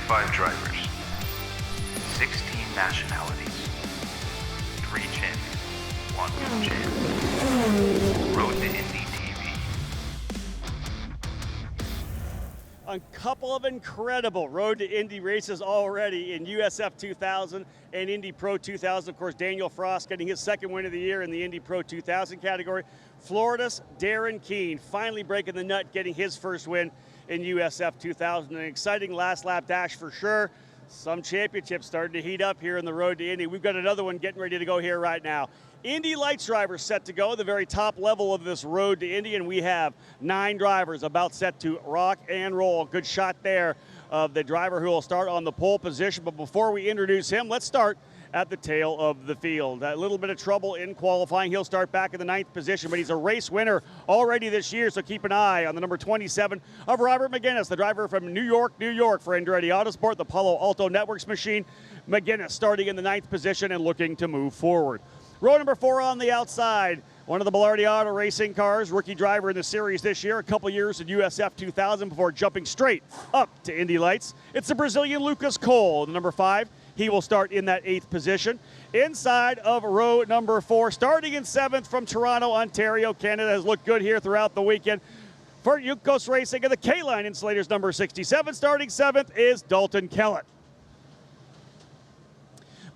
25 drivers, 16 nationalities, 3 champions, 1 world champion. Road to Indy TV. A couple of incredible Road to Indy races already in USF 2000 and Indy Pro 2000. Of course, Daniel Frost getting his second win of the year in the Indy Pro 2000 category. Florida's Darren Keene finally breaking the nut, getting his first win in USF 2000. An exciting last lap dash for sure. Some championships starting to heat up here in the Road to Indy. We've got another one getting ready to go here right now. Indy Lights drivers set to go, the very top level of this Road to Indy, and we have 9 drivers about set to rock and roll. Good shot there of the driver who will start on the pole position. But before we introduce him, let's start at the tail of the field. A little bit of trouble in qualifying. He'll start back in the 9th position, but he's a race winner already this year, so keep an eye on the number 27 of Robert McGinnis, the driver from New York for Andretti Autosport, the Palo Alto Networks machine. McGinnis starting in the 9th position and looking to move forward. Row number 4 on the outside, one of the Bilardi Auto Racing cars, rookie driver in the series this year, a couple years in USF 2000 before jumping straight up to Indy Lights. It's the Brazilian Lucas Cole, the number 5. He will start in that 8th position. Inside of row number 4, starting in 7th from Toronto, Ontario, Canada, has looked good here throughout the weekend. For Yukos Racing and the K-Line Insulators, number 67, starting 7th is Dalton Kellett.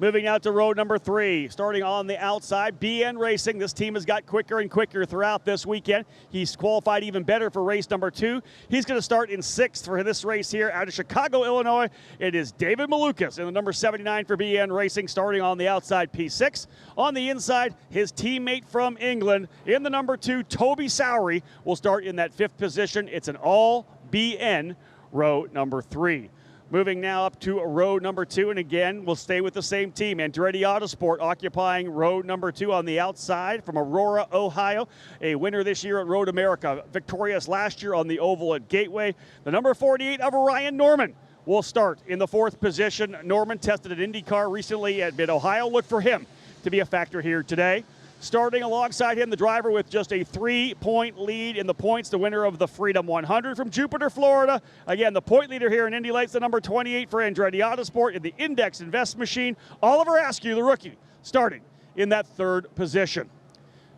Moving out to row number 3, starting on the outside, BN Racing. This team has got quicker and quicker throughout this weekend. He's qualified even better for race number 2. He's going to start in 6th for this race here out of Chicago, Illinois. It is David Malukas in the number 79 for BN Racing, starting on the outside, P6. On the inside, his teammate from England in the number 2, Toby Sowery, will start in that 5th position. It's an all BN row number 3. Moving now up to row number 2, and again, we'll stay with the same team. Andretti Autosport occupying row number 2 on the outside from Aurora, Ohio. A winner this year at Road America, victorious last year on the oval at Gateway. The number 48 of Orion Norman will start in the 4th position. Norman tested an IndyCar recently at Mid-Ohio. Look for him to be a factor here today. Starting alongside him, the driver with just a 3-point lead in the points, the winner of the Freedom 100 from Jupiter, Florida. Again, the point leader here in Indy Lights, the number 28 for Andretti Autosport in the Index Invest machine. Oliver Askew, the rookie, starting in that 3rd position.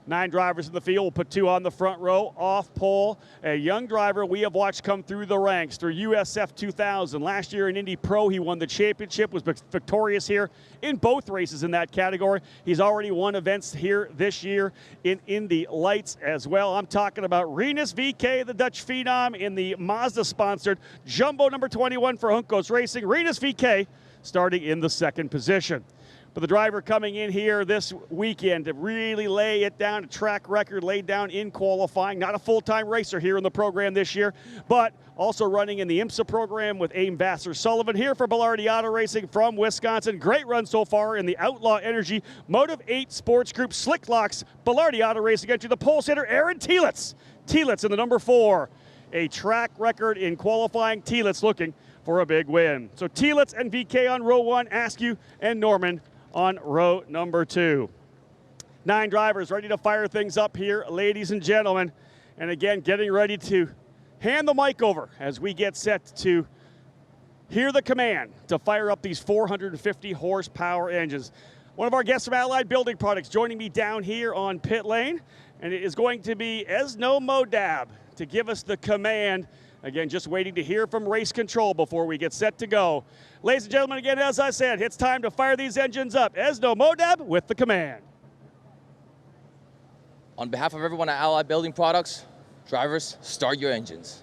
9 drivers in the field. We'll put 2 on the front row. Off pole, a young driver we have watched come through the ranks through USF 2000. Last year in Indy Pro, he won the championship, was victorious here in both races in that category. He's already won events here this year in Indy Lights as well. I'm talking about Rinus VK, the Dutch phenom, in the Mazda-sponsored Jumbo number 21 for Juncos Racing. Rinus VK starting in the 2nd position. But the driver coming in here this weekend to really lay it down, a track record laid down in qualifying. Not a full-time racer here in the program this year, but also running in the IMSA program with Aim Vassar-Sullivan here for Bilardi Auto Racing from Wisconsin. Great run so far in the Outlaw Energy Motive 8 Sports Group Slick Locks Bilardi Auto Racing. Into the pole sitter, Aaron Telitz. Telitz in the number 4. A track record in qualifying. Telitz looking for a big win. So Telitz and VK on row 1, Askew and Norman on row number 2. 9 drivers ready to fire things up here, ladies and gentlemen. And again, getting ready to hand the mic over as we get set to hear the command to fire up these 450 horsepower engines. One of our guests from Allied Building Products joining me down here on pit lane, and it is going to be Esno Modab to give us the command. Again, just waiting to hear from race control before we get set to go. Ladies and gentlemen, again, as I said, it's time to fire these engines up. Esno Modab with the command. On behalf of everyone at Allied Building Products, drivers, start your engines.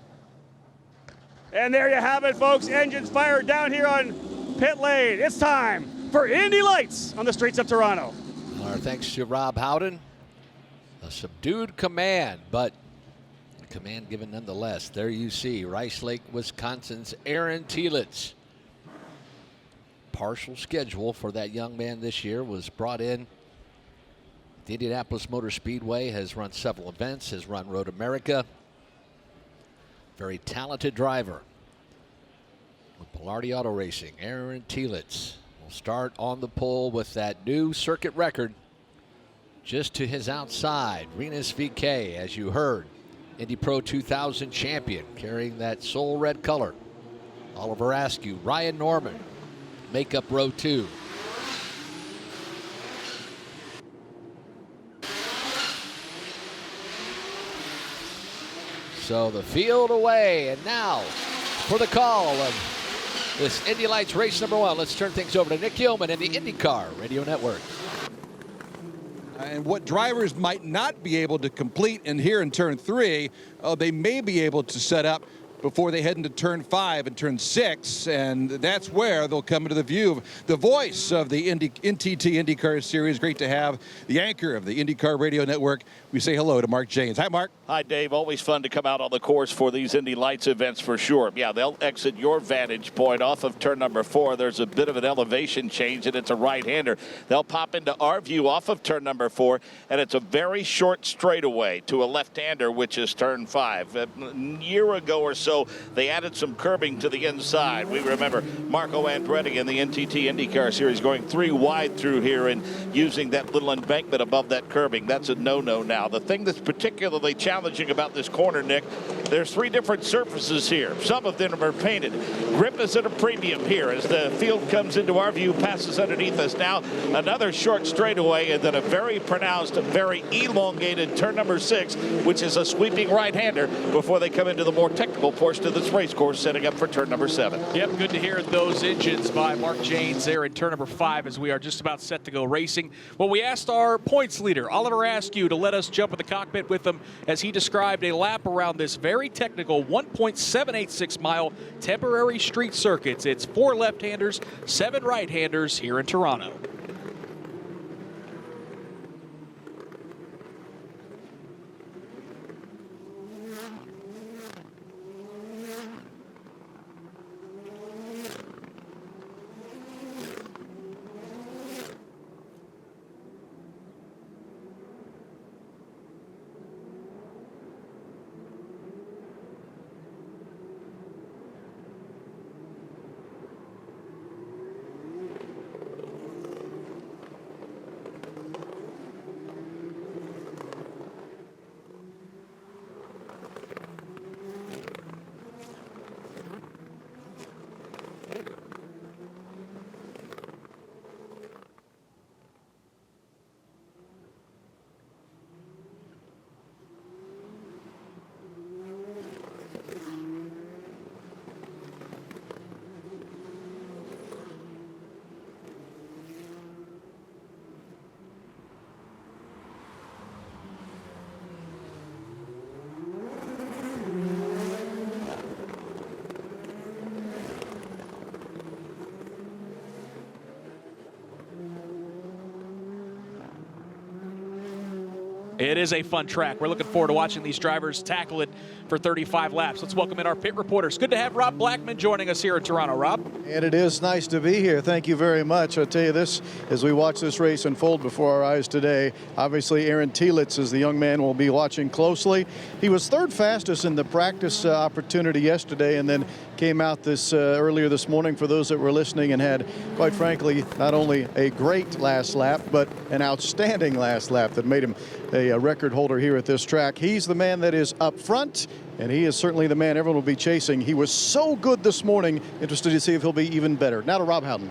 And there you have it, folks. Engines fired down here on pit lane. It's time for Indy Lights on the streets of Toronto. Our thanks to Rob Howden. A subdued command, but command given nonetheless. There you see Rice Lake, Wisconsin's Aaron Telitz. Partial schedule for that young man this year, was brought in. The Indianapolis Motor Speedway, has run several events, has run Road America. Very talented driver with Bilardi Auto Racing. Aaron Telitz will start on the pole with that new circuit record just to his outside. Rinus VK, as you heard, Indy Pro 2000 champion, carrying that soul red color Oliver Askew, Ryan Norman make up row 2. So the field away, and now for the call of this Indy Lights race number 1. Let's turn things over to Nick Yeoman and the IndyCar Radio Network. And what drivers might not be able to complete in here in turn 3, they may be able to set up before they head into turn 5 and turn 6, and that's where they'll come into the view of the voice of the NTT IndyCar Series. Great to have the anchor of the IndyCar Radio Network. We say hello to Mark Jaynes. Hi, Mark. Hi, Dave. Always fun to come out on the course for these Indy Lights events for sure. Yeah, they'll exit your vantage point off of turn number 4. There's a bit of an elevation change, and it's a right-hander. They'll pop into our view off of turn number 4, and it's a very short straightaway to a left-hander, which is turn 5. A year ago or so, they added some curbing to the inside. We remember Marco Andretti in the NTT IndyCar Series going 3 wide through here and using that little embankment above that curbing. That's a no-no now. The thing that's particularly challenging about this corner, Nick, there's 3 different surfaces here. Some of them are painted. Grip is at a premium here as the field comes into our view, passes underneath us now. Another short straightaway, and then a very pronounced, very elongated turn number 6, which is a sweeping right-hander before they come into the more technical portion of this race course, setting up for turn number 7. Yep, good to hear those engines by Mark Jaynes there in turn number 5 as we are just about set to go racing. Well, we asked our points leader, Oliver Askew, to let us jump in the cockpit with him as he described a lap around this very technical 1.786 mile temporary street circuits. It's 4 left-handers, 7 right-handers here in Toronto. It is a fun track. We're looking forward to watching these drivers tackle it for 35 laps. Let's welcome in our pit reporters. Good to have Rob Blackman joining us here in Toronto. Rob? And it is nice to be here. Thank you very much. I'll tell you this, as we watch this race unfold before our eyes today, obviously Aaron Telitz is the young man we'll be watching closely. He was 3rd fastest in the practice opportunity yesterday, and then came out this earlier this morning for those that were listening, and had, quite frankly, not only a great last lap, but an outstanding last lap that made him a record holder here at this track. He's the man that is up front, and he is certainly the man everyone will be chasing. He was so good this morning. Interested to see if he'll be even better. Now to Rob Howden.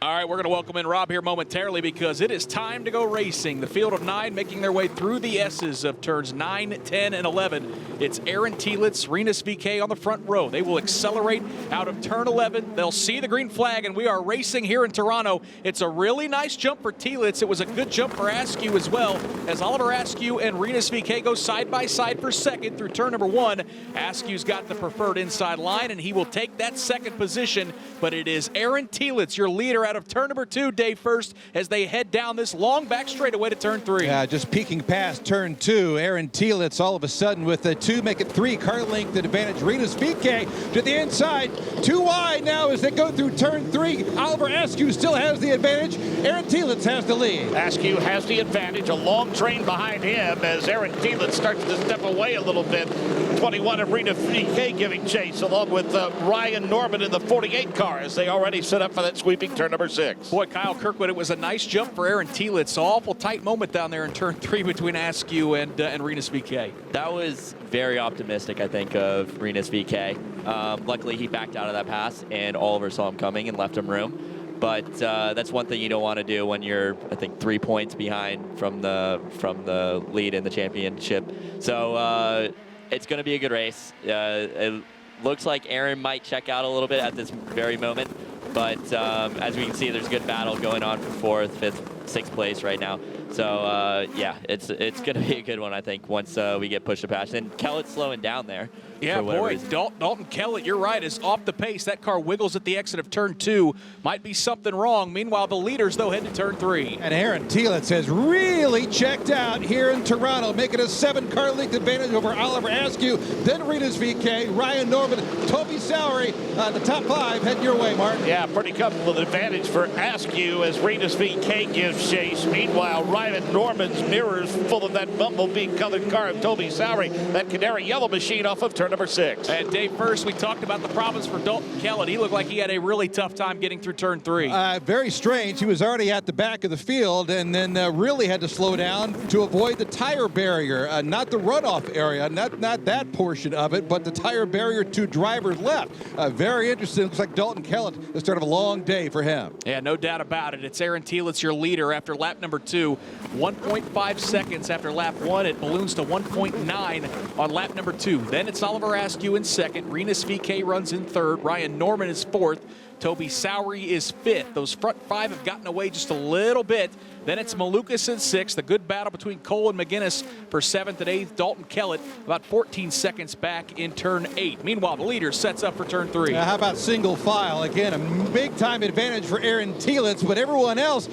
All right, we're going to welcome in Rob here momentarily because it is time to go racing. The field of 9 making their way through the S's of turns 9, 10, and 11. It's Aaron Telitz, Rinus VeeKay on the front row. They will accelerate out of turn 11. They'll see the green flag, and we are racing here in Toronto. It's a really nice jump for Telitz. It was a good jump for Askew as well, as Oliver Askew and Rinus VeeKay go side by side for second through turn number 1. Askew's got the preferred inside line, and he will take that second position, but it is Aaron Telitz, your leader, out of turn number 2, Dave, first, as they head down this long back straightaway to turn 3. Yeah, just peeking past turn 2. Aaron Telitz all of a sudden with a 2, make it 3 car length advantage. Rinus VeeKay to the inside, 2 wide now as they go through turn 3. Oliver Askew still has the advantage. Aaron Telitz has the lead. Askew has the advantage. A long train behind him as Aaron Telitz starts to step away a little bit. 21 of Rinus VeeKay giving chase along with Ryan Norman in the 48 car as they already set up for that sweeping turn number number 6. Boy, Kyle Kirkwood, it was a nice jump for Aaron Telitz. Awful tight moment down there in turn 3 between Askew and Renus VK. That was very optimistic, I think, of Renus VK. Luckily, he backed out of that pass, and Oliver saw him coming and left him room. But that's one thing you don't want to do when you're, I think, 3 points behind from the lead in the championship. So it's going to be a good race. It looks like Aaron might check out a little bit at this very moment. But as we can see, there's a good battle going on for 4th, 5th, 6th place right now. So, yeah, it's going to be a good one, I think, once we get pushed to pass. And Kellett's slowing down there. Yeah, boy, Dalton Kellett, you're right, is off the pace. That car wiggles at the exit of turn 2. Might be something wrong. Meanwhile, the leaders, though, head to turn 3. And Aaron Telitz has really checked out here in Toronto, making a 7-car length advantage over Oliver Askew, then Renus VK, Ryan Norman, Toby Sowery. The top 5 heading your way, Mark. Yeah, pretty comfortable advantage for Askew as Renus VK gives chase. Meanwhile, Ryan Norman's mirrors full of that bumblebee-colored car of Toby Sowery, that canary yellow machine off of turn number 6. And Dave, first we talked about the problems for Dalton Kellett. He looked like he had a really tough time getting through turn 3. Very strange. He was already at the back of the field and then really had to slow down to avoid the tire barrier. Not the runoff area, not that portion of it, but the tire barrier. 2 drivers left. Very interesting. Looks like Dalton Kellett, the start of a long day for him. Yeah, no doubt about it. It's Aaron Telitz, your leader after lap number 2. 1.5 seconds after lap 1. It balloons to 1.9 on lap number 2. Then it's Oliver Askew in 2nd. Renus VK runs in 3rd. Ryan Norman is 4th. Toby Sowery is 5th. Those front 5 have gotten away just a little bit. Then it's Malukas in 6th. The good battle between Cole and McGinnis for 7th and 8th. Dalton Kellett about 14 seconds back in turn 8. Meanwhile, the leader sets up for turn 3. How about single file? Again, a big-time advantage for Aaron Telitz, but everyone else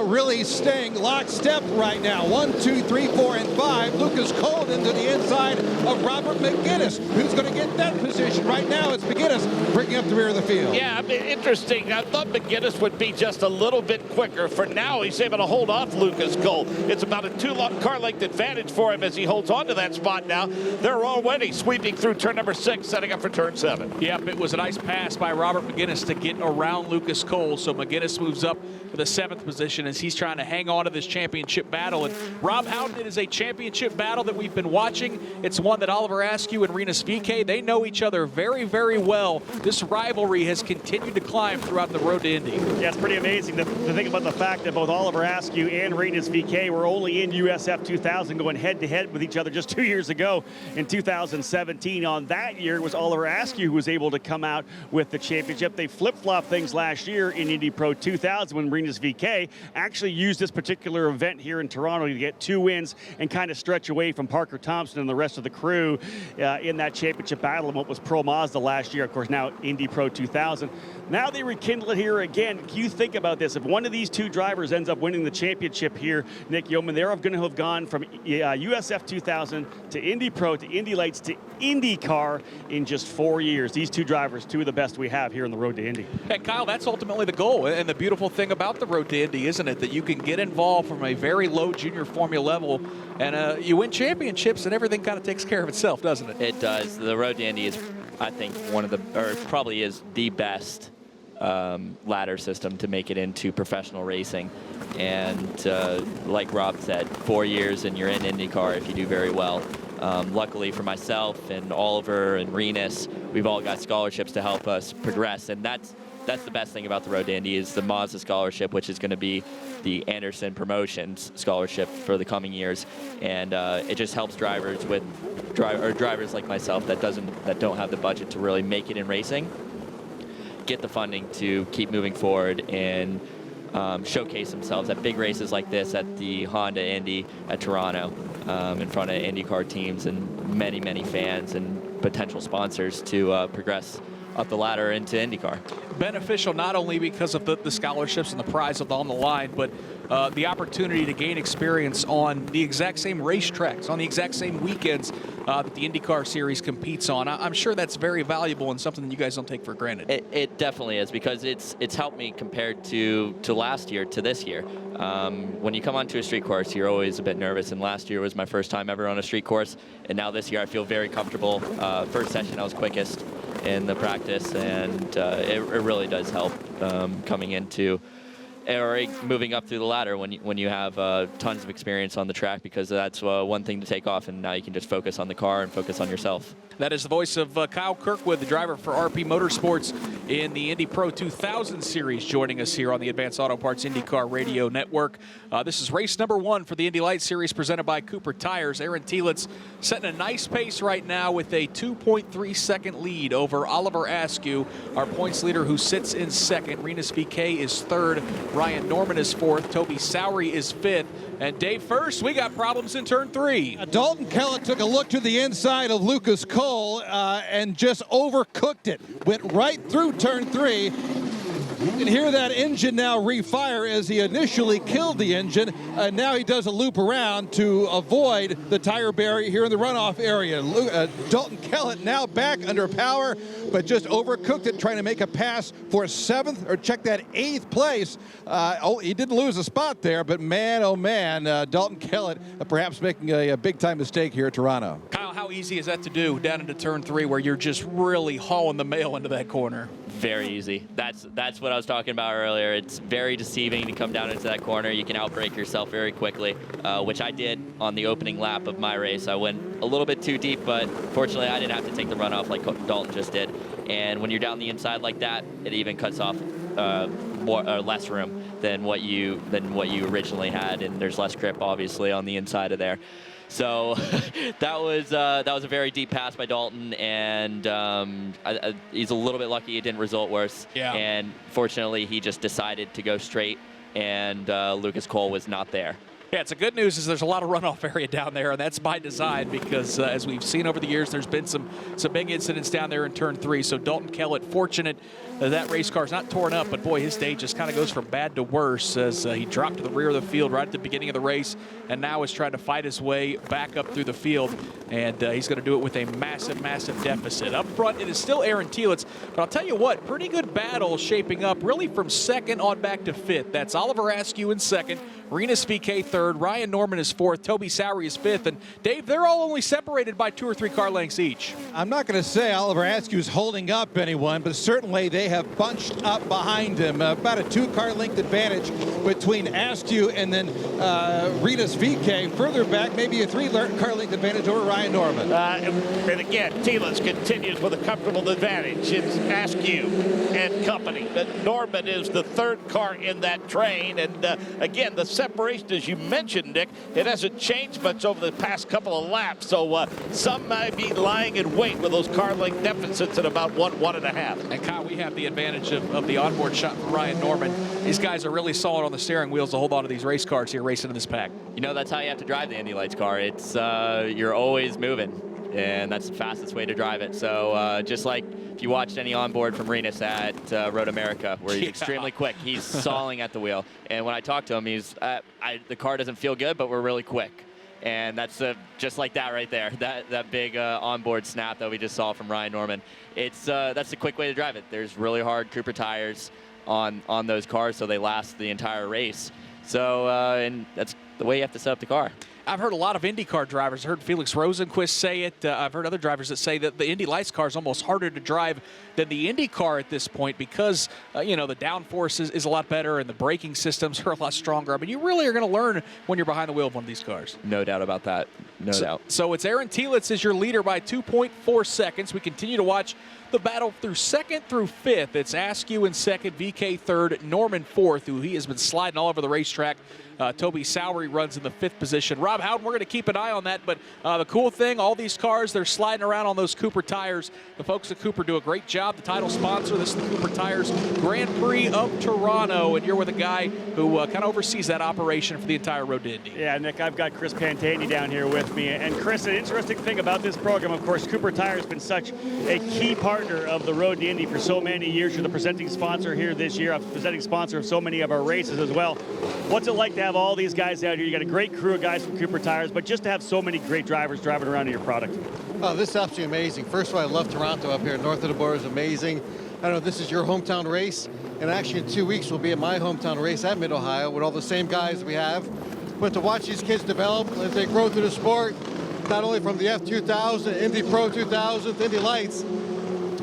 really staying lockstep right now. 1, 2, 3, 4, and 5. Lucas Cole into the inside of Robert McGinnis. Who's going to get that position? Right now, it's McGinnis bringing up the rear of the field. Yeah, I mean, interesting. I thought McGinnis would be just a little bit quicker. For now, he's able to hold off Lucas Cole. It's about a 2-car length advantage for him as he holds on to that spot now. They're already sweeping through turn number 6, setting up for turn 7. Yep, it was a nice pass by Robert McGinnis to get around Lucas Cole. So McGinnis moves up to the 7th position as he's trying to hang on to this championship battle. And Rob, Howden, it is a championship battle that we've been watching. It's one that Oliver Askew and Renus VK, they know each other very, very well. This rivalry has continued to climb throughout the road to Indy. Yeah, it's pretty amazing to think about the fact that both Oliver Askew and Renus VK were only in USF 2000 going head-to-head with each other just 2 years ago in 2017. On that year, it was Oliver Askew who was able to come out with the championship. They flip-flopped things last year in Indy Pro 2000 when Renus VK actually used this particular event here in Toronto to get 2 wins and kind of stretch away from Parker Thompson and the rest of the crew in that championship battle in what was Pro Mazda last year. Of course, now Indy Pro 2000. Now they rekindle it here again. You think about this. If one of these 2 drivers ends up winning the championship here, Nick Yeoman, they're going to have gone from USF 2000 to Indy Pro to Indy Lights to IndyCar in just 4 years. These 2 drivers, 2 of the best we have here on the road to Indy. Hey, Kyle, that's ultimately the goal. And the beautiful thing about the road to Indy, isn't it, that you can get involved from a very low junior formula level and you win championships and everything kind of takes care of itself, doesn't it? It does. The road to Indy is, I think, one of the, or probably is the best ladder system to make it into professional racing. And like Rob said, 4 years and you're in IndyCar if you do very well. Luckily for myself and Oliver and Renus, we've all got scholarships to help us progress. And that's the best thing about the Road to Indy is the Mazda scholarship, which is going to be the Anderson Promotions scholarship for the coming years. And it just helps drivers with drivers like myself that don't have the budget to really make it in racing, get the funding to keep moving forward and showcase themselves at big races like this, at the Honda Indy at Toronto, in front of IndyCar teams and many, many fans and potential sponsors to progress up the ladder into IndyCar. Beneficial not only because of the scholarships and the prize on the line, but the opportunity to gain experience on the exact same racetracks, on the exact same weekends that the IndyCar series competes on. I'm sure that's very valuable and something that you guys don't take for granted. It definitely is, because it's helped me compared to last year to this year. When you come onto a street course, you're always a bit nervous, and last year was my first time ever on a street course, and now this year I feel very comfortable. First session I was quickest. in the practice, and it really does help coming into or moving up through the ladder when you have tons of experience on the track, because that's one thing to take off, and now you can just focus on the car and focus on yourself. That is the voice of Kyle Kirkwood, the driver for RP Motorsports in the Indy Pro 2000 Series, joining us here on the Advanced Auto Parts IndyCar Radio Network. This is race number 1 for the Indy Lights Series presented by Cooper Tires. Aaron Telitz setting a nice pace right now with a 2.3-second lead over Oliver Askew, our points leader, who sits in second. Rinus VeeKay is third. Ryan Norman is fourth. Toby Sowery is fifth. And Dave, first, we got problems in turn 3. Dalton Kellett took a look to the inside of Lucas Cole and just overcooked it. Went right through turn 3. You can hear that engine now refire as he initially killed the engine. Now he does a loop around to avoid the tire barrier here in the runoff area. Dalton Kellett now back under power, but just overcooked it, trying to make a pass for 7th, or check that 8th place. He didn't lose a spot there, but man, oh man, Dalton Kellett perhaps making a big-time mistake here at Toronto. Kyle, how easy is that to do down into turn 3 where you're just really hauling the mail into that corner? Very easy. That's what I was talking about earlier. It's very deceiving to come down into that corner. You can outbrake yourself very quickly, which I did on the opening lap of my race. I went a little bit too deep, but fortunately I didn't have to take the runoff like Dalton just did. And when you're down the inside like that, it even cuts off less room than what you originally had, and there's less grip obviously on the inside of there. So that was a very deep pass by Dalton, and he's a little bit lucky it didn't result worse. Yeah. And fortunately, he just decided to go straight, and Lucas Cole was not there. Yeah, it's the good news is there's a lot of runoff area down there, and that's by design because as we've seen over the years, there's been some big incidents down there in turn 3. So Dalton Kellett, fortunate that race car's not torn up, but boy, his day just kind of goes from bad to worse as he dropped to the rear of the field right at the beginning of the race, and now is trying to fight his way back up through the field, and he's going to do it with a massive, massive deficit. Up front, it is still Aaron Telitz, but I'll tell you what, pretty good battle shaping up really from 2nd on back to 5th. That's Oliver Askew in 2nd, Rinus VeeKay 3rd, Ryan Norman is 4th, Toby Sowery is 5th, and Dave, they're all only separated by 2 or 3 car lengths each. I'm not going to say Oliver Askew is holding up anyone, but certainly they have bunched up behind him. About a 2-car length advantage between Askew and then Rinus VeeKay. Further back, maybe a 3-car length advantage over Ryan Norman. And again, Telitz continues with a comfortable advantage. It's Askew and company. Norman is the 3rd car in that train, and again, the separation, as you mentioned, Nick, it hasn't changed much over the past couple of laps, so some might be lying in wait with those car length deficits at about 1.5. And Kyle, we have the advantage of the onboard shot from Ryan Norman. These guys are really solid on the steering wheels to hold on to these race cars here racing in this pack. You know, that's how you have to drive the Indy Lights car. It's you're always moving, and that's the fastest way to drive it. So just like if you watched any onboard from Rinus at Road America, where he's extremely quick, he's sawing at the wheel. And when I talk to him, he's the car doesn't feel good, but we're really quick. And that's just like that right there, that big onboard snap that we just saw from Ryan Norman. It's that's the quick way to drive it. There's really hard Cooper tires on those cars, so they last the entire race. So and that's the way you have to set up the car. I've heard a lot of IndyCar drivers. I heard Felix Rosenquist say it. I've heard other drivers that say that the Indy Lights car is almost harder to drive than the Indy car at this point because, you know, the downforce is a lot better and the braking systems are a lot stronger. I mean, you really are going to learn when you're behind the wheel of one of these cars. No doubt about that. No doubt. So it's Aaron Telitz as your leader by 2.4 seconds. We continue to watch the battle through 2nd through 5th. It's Askew in 2nd, VeeKay 3rd, Norman 4th, who he has been sliding all over the racetrack. Toby Sowery runs in the 5th position. Rob Howden, we're going to keep an eye on that, but the cool thing, all these cars, they're sliding around on those Cooper tires. The folks at Cooper do a great job. The title sponsor, this is the Cooper Tires Grand Prix of Toronto, and you're with a guy who kind of oversees that operation for the entire Road to Indy. Yeah, Nick, I've got Chris Pantani down here with me. And Chris, an interesting thing about this program, of course, Cooper Tires has been such a key partner of the Road to Indy for so many years. You're the presenting sponsor here this year, a presenting sponsor of so many of our races as well. What's it like to have all these guys out here? You got a great crew of guys from Cooper Tires, but just to have so many great drivers driving around in your product. Oh, this is absolutely amazing. First of all, I love Toronto up here. North of the border is amazing. I don't know, this is your hometown race, and actually in 2 weeks we'll be at my hometown race at Mid-Ohio with all the same guys we have. But to watch these kids develop as they grow through the sport, not only from the F2000, Indy Pro 2000, Indy Lights,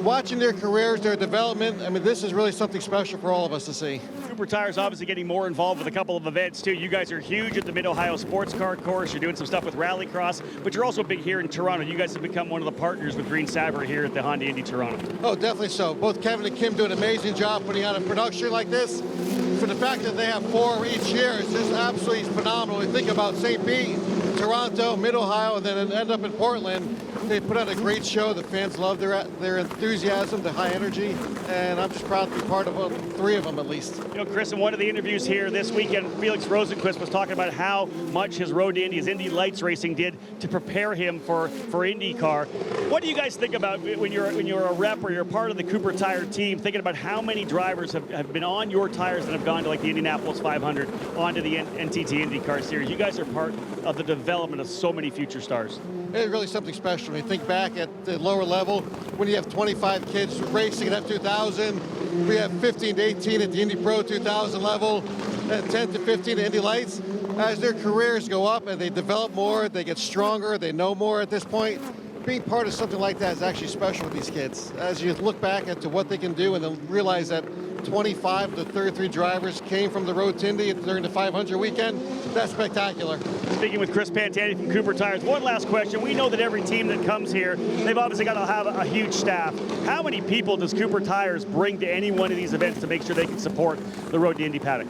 watching their careers, their development, I mean, this is really something special for all of us to see. Cooper Tire's obviously getting more involved with a couple of events too. You guys are huge at the Mid-Ohio Sports Car Course. You're doing some stuff with Rallycross, but you're also big here in Toronto. You guys have become one of the partners with Green Saver here at the Honda Indy Toronto. Oh, definitely so. Both Kevin and Kim do an amazing job putting on a production like this. For the fact that they have 4 each year is just absolutely phenomenal. You think about St. Pete, Toronto, Mid-Ohio, and then end up in Portland. They put on a great show. The fans love their enthusiasm, the high energy, and I'm just proud to be part of 3 of them at least. You know, Chris, in one of the interviews here this weekend, Felix Rosenquist was talking about how much his road to Indy, his Indy Lights racing did to prepare him for IndyCar. What do you guys think about when you're a rep or you're part of the Cooper Tire team, thinking about how many drivers have been on your tires and have gone to like the Indianapolis 500, onto the NTT IndyCar Series? You guys are part of the development of so many future stars. It's really something special. When you think back at the lower level, when you have 25 kids racing at F2000, we have 15 to 18 at the Indy Pro 2000 level, and 10 to 15 at Indy Lights. As their careers go up and they develop more, they get stronger, they know more at this point, being part of something like that is actually special with these kids. As you look back into what they can do and then realize that 25 to 33 drivers came from the road to Indy during the 500 weekend, that's spectacular. Speaking with Chris Pantani from Cooper Tires, one last question. We know that every team that comes here, they've obviously got to have a huge staff. How many people does Cooper Tires bring to any one of these events to make sure they can support the road to Indy paddock?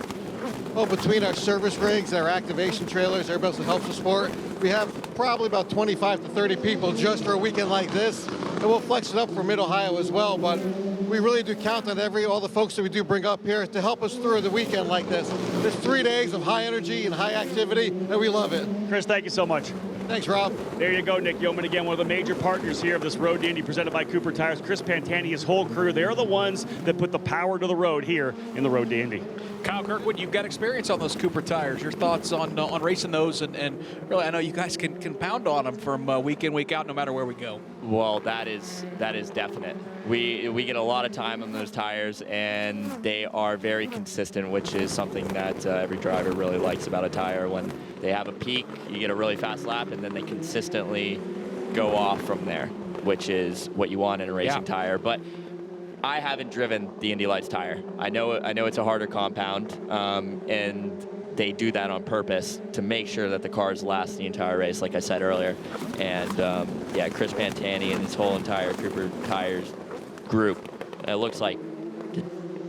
Well, between our service rigs, our activation trailers, everybody else that helps us support, we have probably about 25 to 30 people just for a weekend like this. And we'll flex it up for Mid-Ohio as well, but we really do count on all the folks that we do bring up here to help us through the weekend like this. It's 3 days of high energy and high activity, and we love it. Chris, thank you so much. Thanks, Rob. There you go, Nick Yeoman, again, one of the major partners here of this Road to Indy presented by Cooper Tires. Chris Pantani, his whole crew, they're the ones that put the power to the road here in the Road to Indy. Kyle Kirkwood, you've got experience on those Cooper Tires. Your thoughts on racing those, and really, I know you guys can pound on them from week in, week out, no matter where we go. Well, that is definite. We get a lot of time on those tires, and they are very consistent, which is something that every driver really likes about a tire. When they have a peak, you get a really fast lap, and then they consistently go off from there, which is what you want in a racing tire. But I haven't driven the Indy Lights tire. I know it's a harder compound, and they do that on purpose to make sure that the cars last the entire race, like I said earlier. And yeah, Chris Pantani and his whole entire Cooper Tires group, it looks like.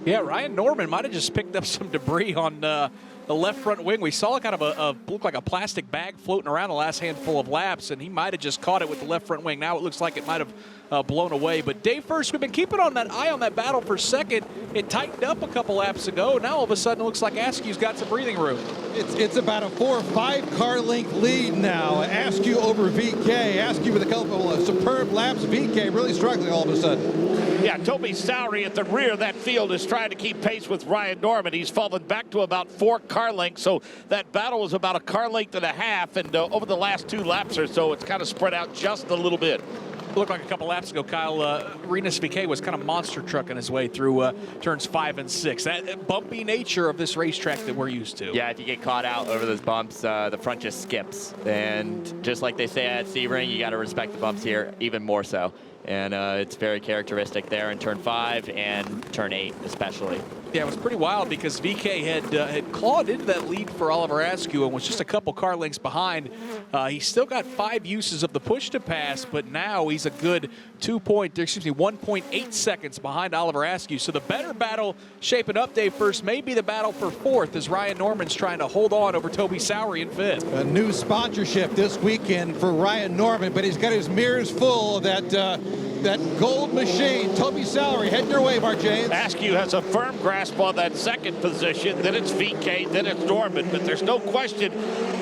Yeah, Orion Norman might have just picked up some debris on the left front wing. We saw kind of looked like a plastic bag floating around the last handful of laps, and he might have just caught it with the left front wing. Now it looks like it might have blown away. But Dave First, we've been keeping an eye on that battle for second. It tightened up a couple laps ago. Now all of a sudden it looks like Askew's got some breathing room. It's about a 4 or 5 car length lead now. Askew over VK. Askew with a couple of superb laps. VK really struggling all of a sudden. Yeah, Toby Sowery at the rear of that field is trying to keep pace with Ryan Norman. He's fallen back to about 4 car lengths, so that battle was about a car length and a half, and over the last 2 laps or so, it's kind of spread out just a little bit. It looked like a couple laps ago, Kyle, Rinus VK was kind of monster trucking his way through turns 5 and 6. That bumpy nature of this racetrack that we're used to. Yeah, if you get caught out over those bumps, the front just skips. And just like they say at Sebring, you got to respect the bumps here even more so. And it's very characteristic there in turn 5 and turn 8 especially. Yeah, it was pretty wild because VK had clawed into that lead for Oliver Askew and was just a couple car lengths behind. He's still got 5 uses of the push to pass, but now he's a good 1.8 seconds behind Oliver Askew. So the better battle shaping up, Dave First, may be the battle for 4th as Ryan Norman's trying to hold on over Toby Sowery in 5th. A new sponsorship this weekend for Ryan Norman, but he's got his mirrors full of that gold machine. Toby Sowery heading your way, Mark James. Askew has a firm grasp on that second position, then it's VK, then it's Norman, but there's no question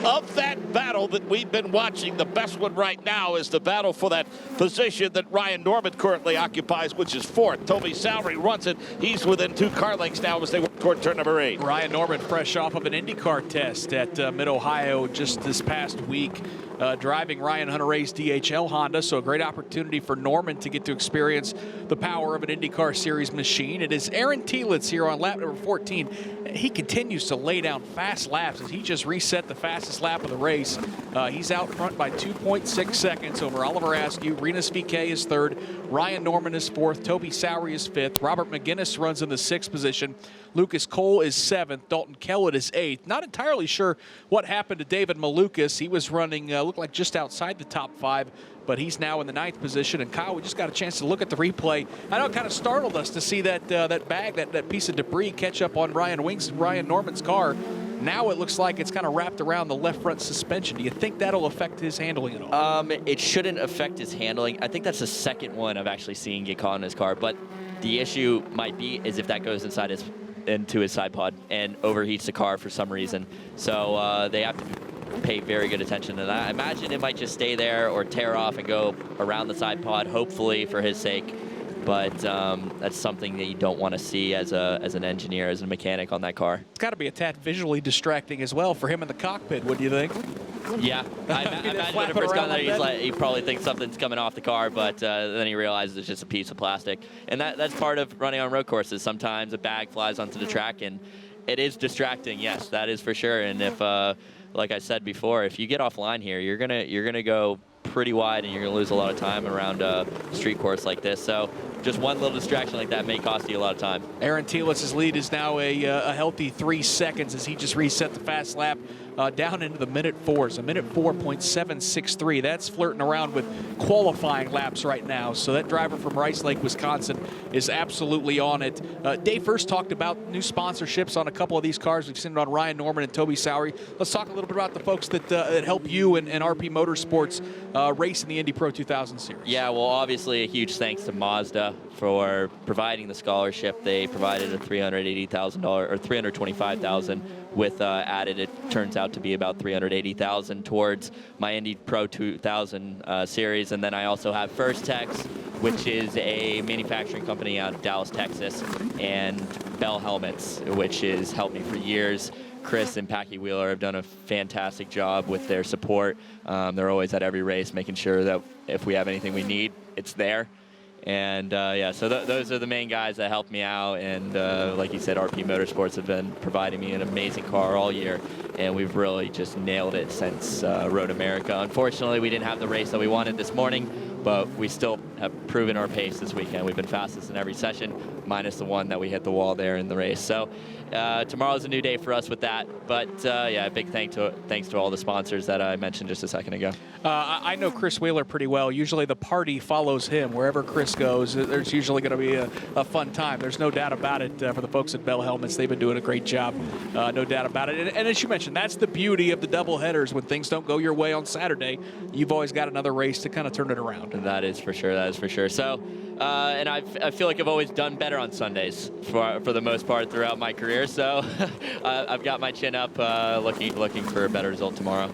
of that battle that we've been watching. The best one right now is the battle for that position that Ryan Norman currently occupies, which is 4th. Toby Sowery runs it. He's within 2 car lengths now as they work toward turn number 8. Ryan Norman fresh off of an IndyCar test at Mid-Ohio just this past week. Driving Ryan Hunter-Reay's DHL Honda, so a great opportunity for Norman to get to experience the power of an IndyCar Series machine. It is Aaron Telitz here on lap number 14. He continues to lay down fast laps as he just reset the fastest lap of the race. He's out front by 2.6 seconds over Oliver Askew. Rinus VK is 3rd. third. Ryan Norman is fourth. Toby Sowery is fifth. Robert McGinnis runs in the sixth position. Lucas Cole is seventh. Dalton Kellett is eighth. Not entirely sure what happened to David Malukas. He was running, looked like just outside the top 5, but he's now in the 9th position. And Kyle, we just got a chance to look at the replay. I know it kind of startled us to see that that piece of debris catch up on Ryan Norman's car. Now it looks like it's kind of wrapped around the left front suspension. Do you think that'll affect his handling at all? It shouldn't affect his handling. I think that's the second one I've actually seen get caught in his car. But the issue might be is if that goes into his side pod and overheats the car for some reason. So they have to pay very good attention to that. I imagine it might just stay there or tear off and go around the side pod, hopefully for his sake. But that's something that you don't want to see as an engineer, as a mechanic on that car. It's got to be a tad visually distracting as well for him in the cockpit, wouldn't you think? Yeah, I imagine when it first got there, he probably thinks something's coming off the car, but then he realizes it's just a piece of plastic. And that's part of running on road courses. Sometimes a bag flies onto the track, and it is distracting. Yes, that is for sure. And if, like I said before, if you get offline here, you're gonna go pretty wide, and you're gonna lose a lot of time around a street course like this. So just one little distraction like that may cost you a lot of time. Aaron Telitz's lead is now a healthy 3 seconds as he just reset the fast lap down into the minute 4s, a minute 4.763. That's flirting around with qualifying laps right now. So that driver from Rice Lake, Wisconsin is absolutely on it. Dave first talked about new sponsorships on a couple of these cars. We've seen it on Ryan Norman and Toby Sowery. Let's talk a little bit about the folks that help you and RP Motorsports race in the Indy Pro 2000 series. Yeah, well, obviously a huge thanks to Mazda for providing the scholarship. They provided a $380,000 or $325,000 with added. It turns out to be about $380,000 towards my Indy Pro 2000 series. And then I also have First Tex, which is a manufacturing company out of Dallas, Texas, and Bell Helmets, which has helped me for years. Chris and Packy Wheeler have done a fantastic job with their support. They're always at every race making sure that if we have anything we need, it's there. And yeah, so those are the main guys that helped me out. And like you said, RP Motorsports have been providing me an amazing car all year. And we've really just nailed it since Road America. Unfortunately, we didn't have the race that we wanted this morning, but we still have proven our pace this weekend. We've been fastest in every session, minus the one that we hit the wall there in the race. So tomorrow's a new day for us with that. But yeah, big thanks to all the sponsors that I mentioned just a second ago. I know Chris Wheeler pretty well. Usually the party follows him. Wherever Chris goes, there's usually going to be a fun time. There's no doubt about it for the folks at Bell Helmets. They've been doing a great job, no doubt about it. And as you mentioned, that's the beauty of the double headers. When things don't go your way on Saturday, you've always got another race to kind of turn it around. That is for sure. That is for sure. So, and I feel like I've always done better on Sundays for the most part throughout my career. So I've got my chin up, looking for a better result tomorrow.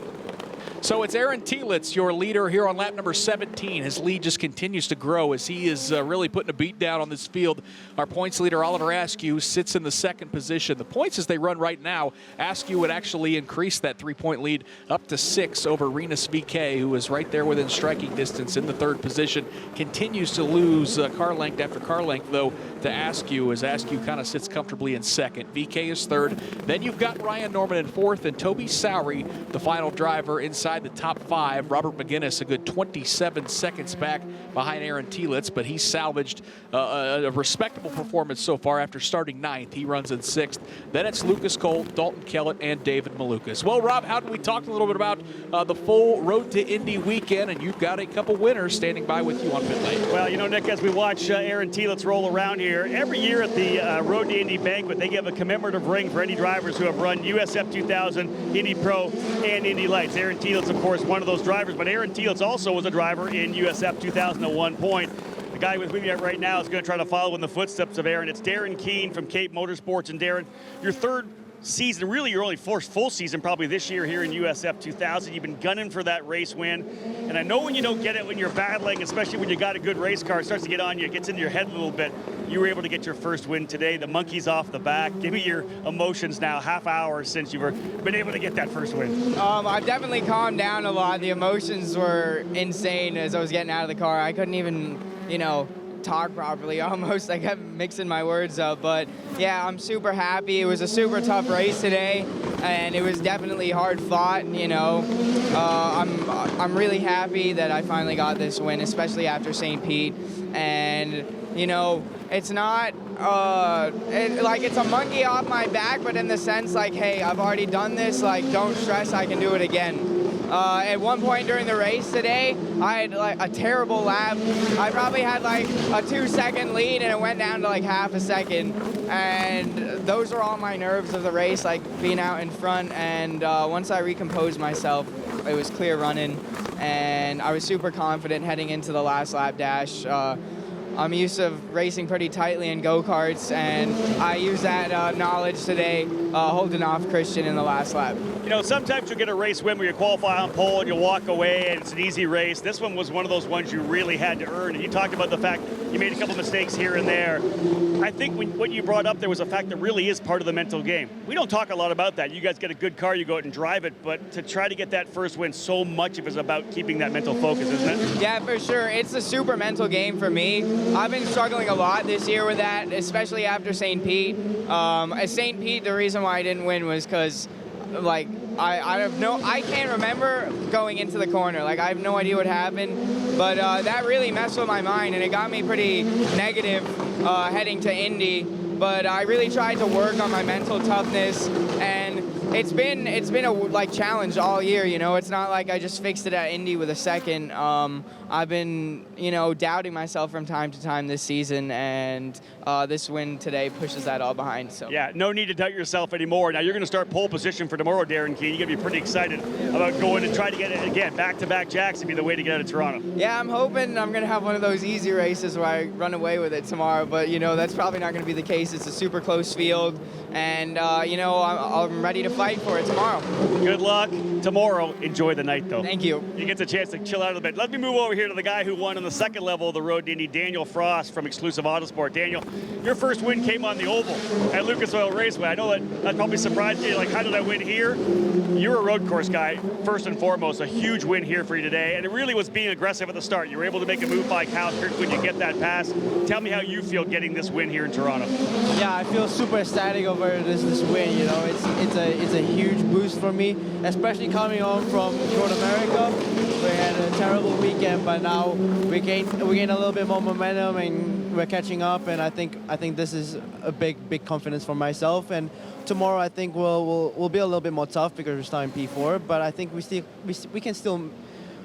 So it's Aaron Telitz, your leader here on lap number 17. His lead just continues to grow as he is really putting a beat down on this field. Our points leader, Oliver Askew, sits in the second position. The points as they run right now, Askew would actually increase that 3-point lead up to 6 over Renus VK, who is right there within striking distance in the third position. Continues to lose car length after car length, though, to Askew, as Askew kind of sits comfortably in second. VK is third. Then you've got Ryan Norman in fourth, and Toby Sowery, the final driver, inside the top 5. Robert McGinnis a good 27 seconds back behind Aaron Telitz, but he salvaged a respectable performance so far after starting 9th. He runs in 6th. Then it's Lucas Cole, Dalton Kellett, and David Malukas. Well, Rob, how did we talk a little bit about the full Road to Indy weekend, and you've got a couple winners standing by with you on pit lane. Well, you know, Nick, as we watch Aaron Telitz roll around here, every year at the Road to Indy banquet, they give a commemorative ring for any drivers who have run USF 2000, Indy Pro, and Indy Lights. Aaron Telitz, of course, one of those drivers, but Aaron Telitz also was a driver in USF 2000 at one point. The guy with me right now is going to try to follow in the footsteps of Aaron. It's Darren Keene from Cape Motorsports. And Darren, your third season, really your only first full season probably this year here in USF 2000. You've been gunning for that race win. And I know when you don't get it when you're battling, especially when you got a good race car, it starts to get on you, it gets into your head a little bit. You were able to get your first win today. The monkey's off the back. Give me your emotions now, half hour since you've been able to get that first win. I've definitely calmed down a lot. The emotions were insane as I was getting out of the car. I couldn't even, talk properly almost. I kept mixing my words up, but yeah, I'm super happy. It was a super tough race today. and it was definitely hard fought. You know, I'm really happy that I finally got this win, especially after St. Pete. And you know, it's not like it's a monkey off my back, but in the sense like, hey, I've already done this. Like, don't stress, I can do it again. At one point during the race today, I had like a terrible lap. I probably had like a 2-second lead, and it went down to like half a second. And those are all my nerves of the race, like being out in front. And once I recomposed myself, it was clear running, and I was super confident heading into the last lap dash. I'm used to racing pretty tightly in go-karts, and I used that knowledge today holding off Christian in the last lap. You know, sometimes you'll get a race win where you qualify on pole and you'll walk away and it's an easy race. This one was one of those ones you really had to earn. And you talked about the fact you made a couple mistakes here and there. I think what you brought up there was a fact that really is part of the mental game. We don't talk a lot about that. You guys get a good car, you go out and drive it, but to try to get that first win, so much of it is about keeping that mental focus, isn't it? Yeah, for sure. It's a super mental game for me. I've been struggling a lot this year with that, especially after St. Pete. At St. Pete, the reason why I didn't win was because, like, I can't remember going into the corner. Like, I have no idea what happened, but that really messed with my mind, and it got me pretty negative heading to Indy. But I really tried to work on my mental toughness, and it's been a like challenge all year. You know, it's not like I just fixed it at Indy with a second. I've been, you know, doubting myself from time to time this season, and this win today pushes that all behind. So yeah, no need to doubt yourself anymore. Now you're going to start pole position for tomorrow, Darren Keane. You're going to be pretty excited about going and try to get it again. Back-to-back jacks would be the way to get out of Toronto. Yeah, I'm hoping I'm going to have one of those easy races where I run away with it tomorrow, but you know, that's probably not going to be the case. It's a super close field, and you know, I'm ready to fight for it tomorrow. Good luck tomorrow. Enjoy the night, though. Thank you. You get the chance to chill out a bit. Let me move over here to the guy who won on the second level of the road to Indy, Daniel Frost from Exclusive Autosport. Daniel, your first win came on the oval at Lucas Oil Raceway. I know that probably surprised you. Like, how did I win here? You're a road course guy, first and foremost. A huge win here for you today, and it really was being aggressive at the start. You were able to make a move by Calkirk when you get that pass. Tell me how you feel getting this win here in Toronto. Yeah, I feel super ecstatic over this win. You know, it's a huge boost for me, especially coming home from North America. We had a terrible weekend, but now we gain a little bit more momentum, and we're catching up. And I think this is a big confidence for myself. And tomorrow I think we'll be a little bit more tough because we're starting P4. But I think we can still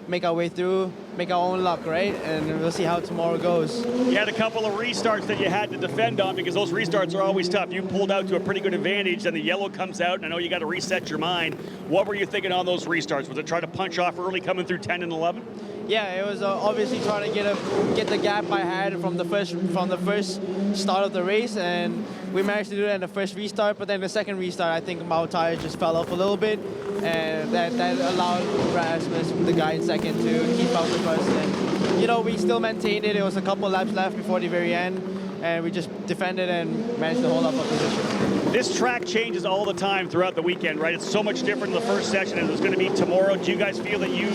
make our way through, make our own luck, right? And we'll see how tomorrow goes. You had a couple of restarts that you had to defend on because those restarts are always tough. You pulled out to a pretty good advantage, and the yellow comes out, and I know you got to reset your mind. What were you thinking on those restarts? Was it try to punch off early coming through 10 and 11? Yeah, it was obviously trying to get the gap I had from the first start of the race, and we managed to do that in the first restart. But then the second restart, I think my tires just fell off a little bit, and that allowed Rasmus, the guy in second, to keep up with us. And you know, we still maintained it. It was a couple laps left before the very end, and we just defended and managed to hold up our position. This track changes all the time throughout the weekend, right? It's so much different in the first session as it's going to be tomorrow. Do you guys feel that you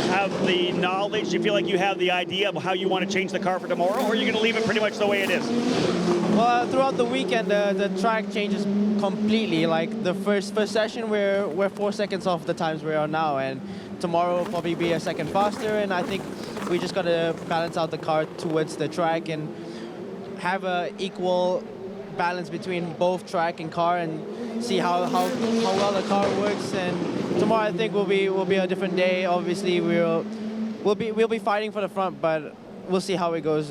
have the knowledge? Do you feel like you have the idea of how you want to change the car for tomorrow, or are you going to leave it pretty much the way it is? Well, throughout the weekend, the track changes completely. Like the first session, we're 4 seconds off the times we are now, and tomorrow will probably be a second faster. And I think we just got to balance out the car towards the track and have a equal balance between both track and car, and see how well the car works. And tomorrow I think will be a different day. Obviously we'll be fighting for the front, but we'll see how it goes.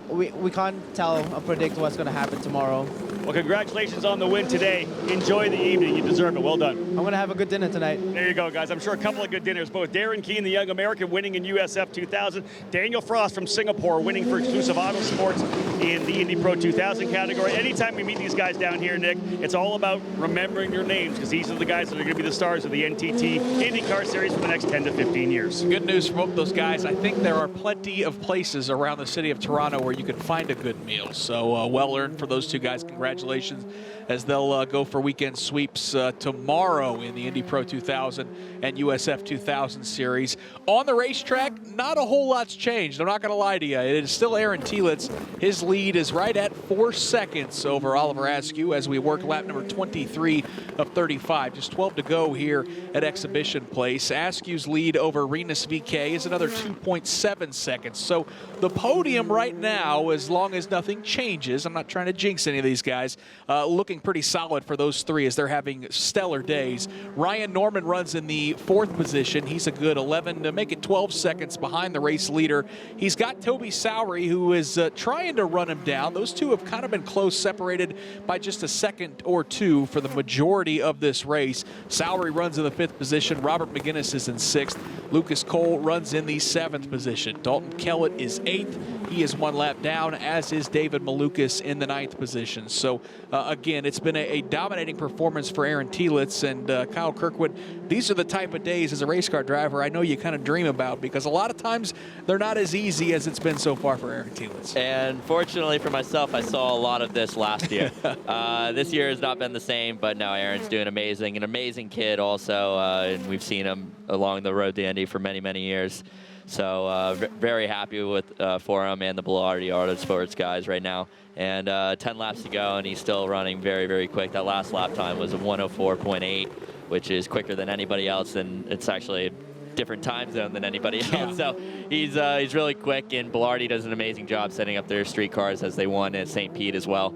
We can't tell or predict what's going to happen tomorrow. Well, congratulations on the win today. Enjoy the evening. You deserve it. Well done. I'm going to have a good dinner tonight. There you go, guys. I'm sure a couple of good dinners. Both Darren Keane, the young American, winning in USF 2000. Daniel Frost from Singapore winning for Exclusive Autosports in the Indy Pro 2000 category. Anytime we meet these guys down here, Nick, it's all about remembering your names, because these are the guys that are going to be the stars of the NTT IndyCar Series for the next 10 to 15 years. Good news for both those guys. I think there are plenty of players places around the city of Toronto where you can find a good meal. So well earned for those two guys. Congratulations, as they'll go for weekend sweeps tomorrow in the Indy Pro 2000 and USF 2000 series. On the racetrack, not a whole lot's changed. I'm not going to lie to you. It is still Aaron Telitz. His lead is right at 4 seconds over Oliver Askew as we work lap number 23 of 35. Just 12 to go here at Exhibition Place. Askew's lead over Renus VK is another 2.7 seconds. So the podium right now, as long as nothing changes, I'm not trying to jinx any of these guys, looking pretty solid for those three as they're having stellar days. Orion Norman runs in the 4th position. He's a good 11 to make it 12 seconds behind the race leader. He's got Toby Sowery, who is trying to run him down. Those two have kind of been close, separated by just a second or two for the majority of this race. Sowery runs in the 5th position. Robert McGinnis is in 6th. Lucas Cole runs in the 7th position. Dalton Kellett is 8th. He is 1 lap down, as is David Malukas in the 9th position. So again, it's been a dominating performance for Aaron Telitz and Kyle Kirkwood. These are the type of days as a race car driver I know you kind of dream about, because a lot of times they're not as easy as it's been so far for Aaron Telitz. And fortunately for myself, I saw a lot of this last year. This year has not been the same, but no, Aaron's doing amazing. An amazing kid also, and we've seen him along the road to Indy for many, many years. So very happy with for him and the Belardi Autosports guys right now. And 10 laps to go, and he's still running very, very quick. That last lap time was a 104.8, which is quicker than anybody else, and it's actually a different time zone than anybody else. So he's really quick, and Belardi does an amazing job setting up their street cars as they won at St. Pete as well.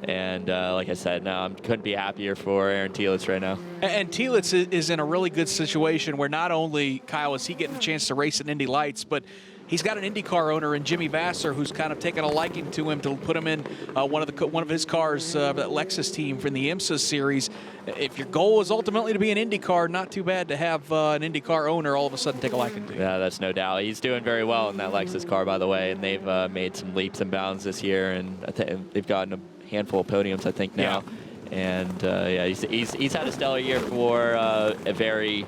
And like I said, no, I couldn't be happier for Aaron Telitz right now. And Telitz is in a really good situation where not only, Kyle, is he getting a chance to race in Indy Lights, but he's got an IndyCar owner in Jimmy Vasser who's kind of taken a liking to him to put him in one of his cars, that Lexus team from the IMSA series. If your goal is ultimately to be an IndyCar, not too bad to have an IndyCar owner all of a sudden take a liking to you. Yeah, that's no doubt. He's doing very well in that Lexus car, by the way, and they've made some leaps and bounds this year, and they've gotten a handful of podiums, I think, now. Yeah. And yeah, he's had a stellar year for a very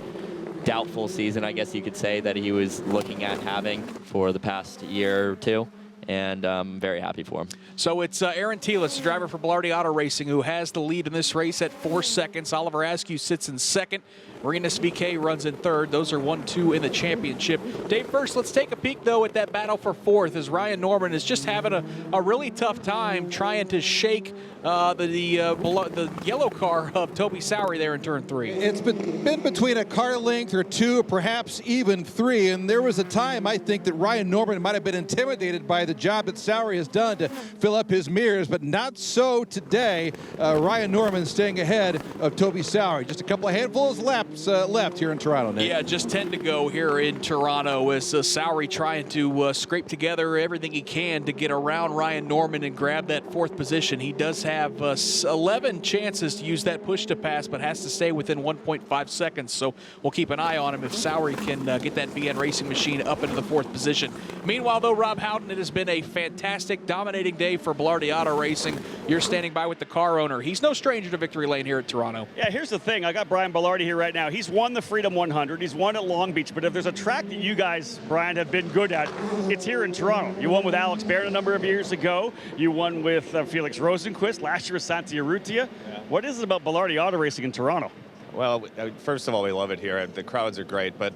doubtful season, I guess you could say, that he was looking at having for the past year or two. And I'm very happy for him. So it's Aaron Telitz, the driver for Belardi Auto Racing, who has the lead in this race at 4 seconds. Oliver Askew sits in 2nd. Renus VK runs in 3rd. Those are 1-2 in the championship. Dave, first, let's take a peek, though, at that battle for 4th, as Orion Norman is just having a really tough time trying to shake the yellow car of Toby Sowery there in turn 3. It's been between a car length or 2, perhaps even 3, and there was a time, I think, that Orion Norman might have been intimidated by the job that Sowery has done to fill up his mirrors, but not so today. Orion Norman staying ahead of Toby Sowery. Just a couple of handfuls laps left here in Toronto, Nick. Yeah, just 10 to go here in Toronto as Sowery trying to scrape together everything he can to get around Orion Norman and grab that 4th position. He does have 11 chances to use that push to pass, but has to stay within 1.5 seconds. So we'll keep an eye on him if Sowery can get that BN Racing machine up into the 4th position. Meanwhile, though, Rob Howden, it has been a fantastic, dominating day for Belardi Auto Racing. You're standing by with the car owner. He's no stranger to victory lane here at Toronto. Yeah, here's the thing. I got Brian Belardi here right now. He's won the Freedom 100. He's won at Long Beach. But if there's a track that you guys, Brian, have been good at, it's here in Toronto. You won with Alex Barrett a number of years ago. You won with Felix Rosenquist. Last year with Santa Urrutia. Yeah. What is it about Belardi Auto Racing in Toronto? Well, first of all, we love it here. The crowds are great, but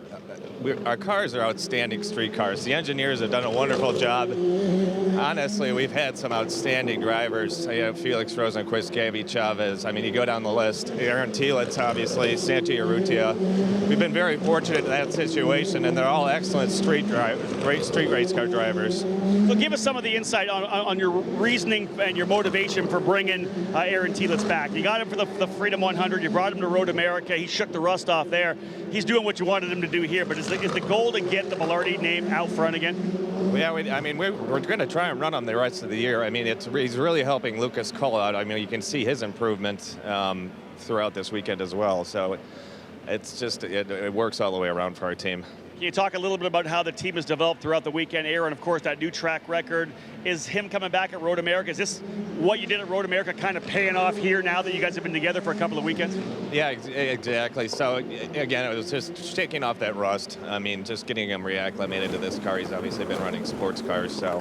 our cars are outstanding street cars. The engineers have done a wonderful job. Honestly, we've had some outstanding drivers. Felix Rosenquist, Gabby Chavez. I mean, you go down the list. Aaron Telitz, obviously, Santa Urrutia. We've been very fortunate in that situation, and they're all excellent street drivers, great street race car drivers. So give us some of the insight on your reasoning and your motivation for bringing Aaron Telitz back. You got him for the Freedom 100. You brought him to Road America. He shook the rust off there. He's doing what you wanted him to do here, but is the goal to get the Belardi name out front again? Yeah, I mean, we're going to try and run him the rest of the year. I mean, he's really helping Lucas Cole out. I mean, you can see his improvement throughout this weekend as well. So it's just, it works all the way around for our team. Can you talk a little bit about how the team has developed throughout the weekend, Aaron? Of course, that new track record. Is him coming back at Road America, is this what you did at Road America kind of paying off here now that you guys have been together for a couple of weekends? Yeah, exactly. So, again, it was just shaking off that rust. I mean, just getting him reacclimated to this car. He's obviously been running sports cars, so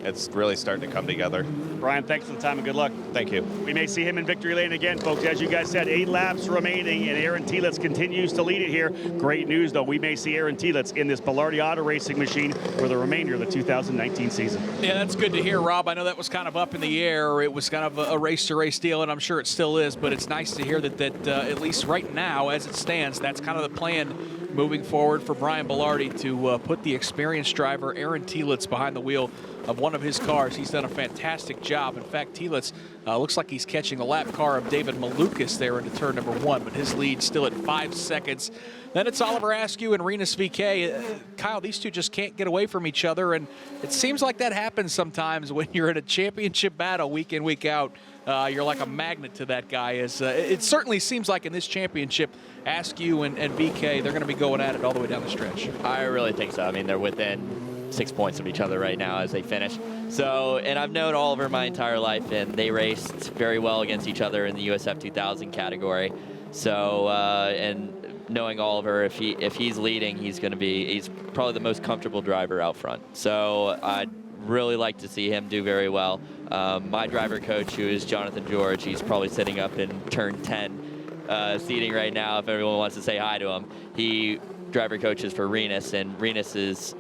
it's really starting to come together. Brian, thanks for the time and good luck. Thank you. We may see him in victory lane again, folks. As you guys said, 8 laps remaining, and Aaron Telitz continues to lead it here. Great news, though. We may see Aaron Telitz in this Belardi Auto Racing machine for the remainder of the 2019 season. Yeah, that's good to hear, Rob. I know that was kind of up in the air. It was kind of a race-to-race deal, and I'm sure it still is, but it's nice to hear that at least right now, as it stands, that's kind of the plan moving forward for Brian Belardi to put the experienced driver, Aaron Telitz, behind the wheel of one of his cars. He's done a fantastic job. In fact, Telitz looks like he's catching the lap car of David Malukas there into turn number 1, but his lead still at 5 seconds. Then it's Oliver Askew and Rinus VeeKay. Kyle, these two just can't get away from each other, and it seems like that happens sometimes when you're in a championship battle week in, week out. You're like a magnet to that guy. It certainly seems like in this championship, Askew and VeeKay, they're going to be going at it all the way down the stretch. I really think so. I mean, they're within 6 points of each other right now as they finish. So, and I've known Oliver my entire life, and they raced very well against each other in the USF 2000 category. So, and knowing Oliver, if he's leading, he's probably the most comfortable driver out front. So I'd really like to see him do very well. My driver coach, who is Jonathan George, he's probably sitting up in turn 10 seating right now if everyone wants to say hi to him. He driver coaches for Rinus, and Rinus is,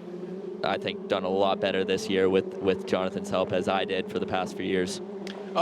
I think, done a lot better this year with Jonathan's help, as I did for the past few years.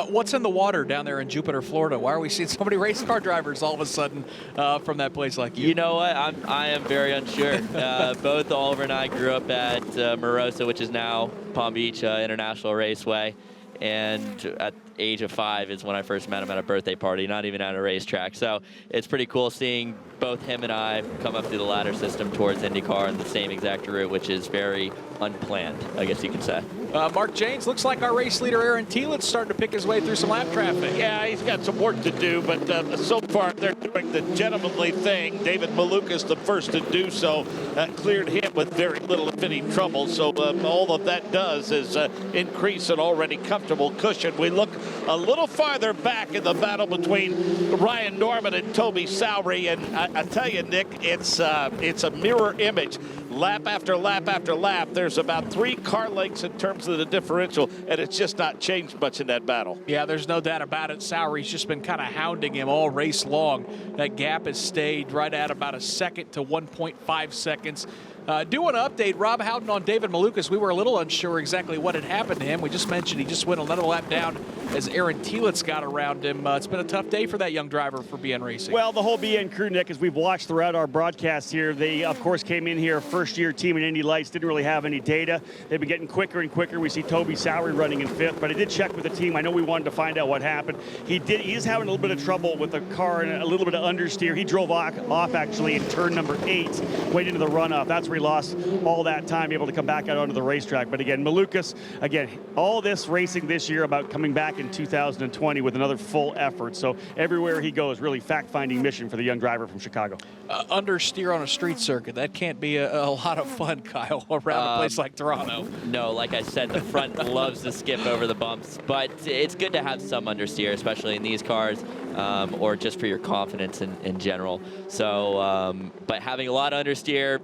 What's in the water down there in Jupiter, Florida? Why are we seeing so many race car drivers all of a sudden from that place like you? You know what? I am very unsure. Both Oliver and I grew up at Morosa, which is now Palm Beach International Raceway. And at age of 5 is when I first met him at a birthday party, not even at a racetrack. So it's pretty cool seeing both him and I come up through the ladder system towards IndyCar in the same exact route, which is very unplanned, I guess you could say. Mark Janes, looks like our race leader Aaron Telitz starting to pick his way through some lap traffic. Yeah, he's got some work to do, but so far they're doing the gentlemanly thing. David Malukas, the first to do so, cleared him with very little, if any, trouble. So all of that does is increase an already comfortable cushion. We look a little farther back in the battle between Orion Norman and Toby Sowery, and I tell you, Nick, it's a mirror image. Lap after lap after lap, there's about 3 car lengths in terms of the differential, and it's just not changed much in that battle. Yeah, there's no doubt about it. Sowery's just been kind of hounding him all race long. That gap has stayed right at about a second to 1.5 seconds. Do want to update Rob Howden on David Malukas. We were a little unsure exactly what had happened to him. We just mentioned he just went another lap down as Aaron Telitz got around him. It's been a tough day for that young driver for BN Racing. Well, the whole BN crew, Nick, as we've watched throughout our broadcast here, they, of course, came in here, first-year team in Indy Lights, didn't really have any data. They've been getting quicker and quicker. We see Toby Sowery running in 5th, but I did check with the team. I know we wanted to find out what happened. He's having a little bit of trouble with the car and a little bit of understeer. He drove off actually in turn number 8, way into the runoff. That's where he lost all that time, able to come back out onto the racetrack. But again, Malukas, again, all this racing this year about coming back in 2020 with another full effort. So everywhere he goes, really fact-finding mission for the young driver from Chicago. Understeer on a street circuit, that can't be a lot of fun, Kyle, around a place like Toronto. No, like I said, the front loves to skip over the bumps, but it's good to have some understeer, especially in these cars, or just for your confidence in general. So, but having a lot of understeer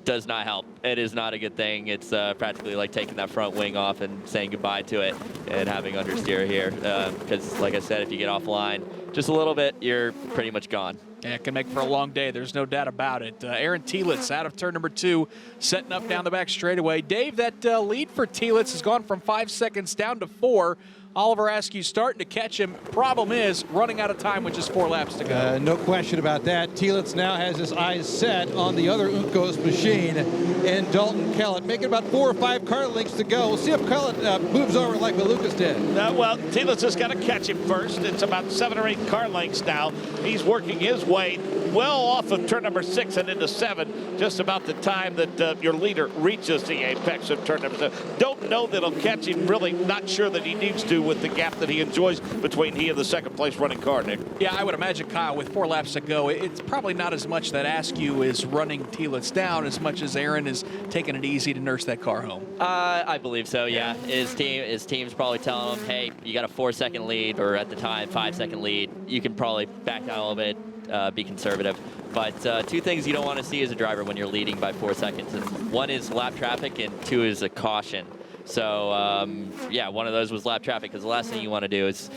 does not help. It is not a good thing. It's practically like taking that front wing off and saying goodbye to it and having understeer here. Because, like I said, if you get offline just a little bit, you're pretty much gone. Yeah, it can make for a long day. There's no doubt about it. Aaron Telitz out of turn number 2, setting up down the back straightaway. Dave, that lead for Telitz has gone from 5 seconds down to 4. Oliver Askew starting to catch him. Problem is, running out of time with just 4 laps to go. No question about that. Telitz now has his eyes set on the other Uncos machine and Dalton Kellett, making about 4 or 5 car lengths to go. We'll see if Kellett moves over like Malukas did. Well, Telitz has got to catch him first. It's about 7 or 8 car lengths now. He's working his way way, well off of turn number 6 and into 7, just about the time that your leader reaches the apex of turn number 7. Don't know that he'll catch him, really not sure that he needs to with the gap that he enjoys between he and the second place running car, Nick. Yeah, I would imagine, Kyle, with 4 laps to go, it's probably not as much that Askew is running Telitz down as much as Aaron is taking it easy to nurse that car home. I believe so, yeah. His team's probably telling him, hey, you got a 4-second lead, or at the time, 5-second lead. You can probably back down a little bit, be conservative. But 2 things you don't want to see as a driver when you're leading by 4 seconds. And 1 is lap traffic, and 2 is a caution. So, yeah, one of those was lap traffic, because the last thing you want to do is